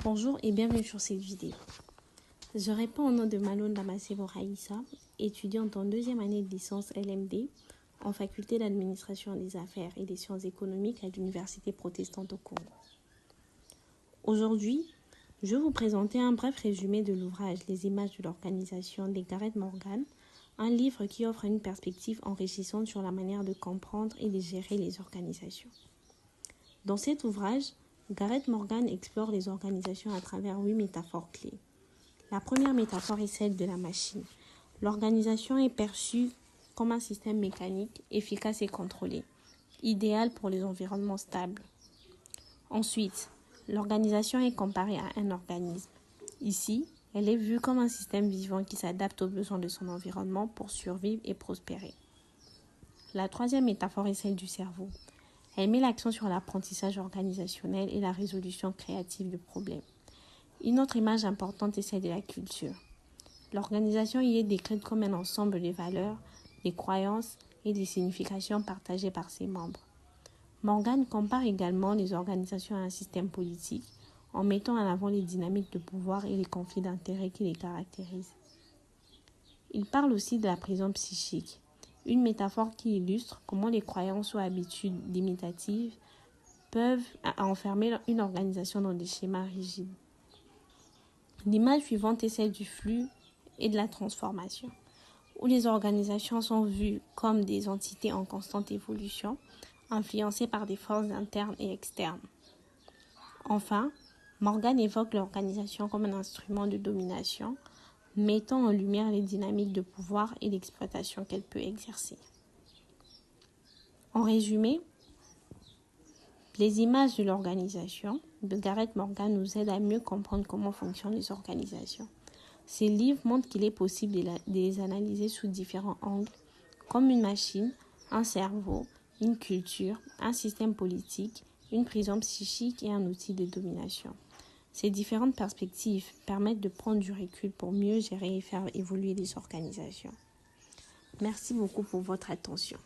Bonjour et bienvenue sur cette vidéo. Je réponds au nom de Malone Damasebo Raïssa, étudiante en deuxième année de licence LMD en faculté d'administration des affaires et des sciences économiques à l'Université protestante au Congo. Aujourd'hui, je vais vous présenter un bref résumé de l'ouvrage Les images de l'organisation de Gareth Morgan, un livre qui offre une perspective enrichissante sur la manière de comprendre et de gérer les organisations. Dans cet ouvrage, Gareth Morgan explore les organisations à travers 8 métaphores clés. La première métaphore est celle de la machine. L'organisation est perçue comme un système mécanique, efficace et contrôlé, idéal pour les environnements stables. Ensuite, l'organisation est comparée à un organisme. Ici, elle est vue comme un système vivant qui s'adapte aux besoins de son environnement pour survivre et prospérer. La troisième métaphore est celle du cerveau. Elle met l'accent sur l'apprentissage organisationnel et la résolution créative de problèmes. Une autre image importante est celle de la culture. L'organisation y est décrite comme un ensemble de valeurs, des croyances et des significations partagées par ses membres. Morgan compare également les organisations à un système politique en mettant en avant les dynamiques de pouvoir et les conflits d'intérêts qui les caractérisent. Il parle aussi de la prison psychique, une métaphore qui illustre comment les croyances ou habitudes limitatives peuvent enfermer une organisation dans des schémas rigides. L'image suivante est celle du flux et de la transformation, où les organisations sont vues comme des entités en constante évolution, influencées par des forces internes et externes. Enfin, Morgan évoque l'organisation comme un instrument de domination, mettant en lumière les dynamiques de pouvoir et d'exploitation qu'elle peut exercer. En résumé, les images de l'organisation de Gareth Morgan nous aident à mieux comprendre comment fonctionnent les organisations. Ces livres montrent qu'il est possible de les analyser sous différents angles, comme une machine, un cerveau, une culture, un système politique, une prison psychique et un outil de domination. Ces différentes perspectives permettent de prendre du recul pour mieux gérer et faire évoluer les organisations. Merci beaucoup pour votre attention.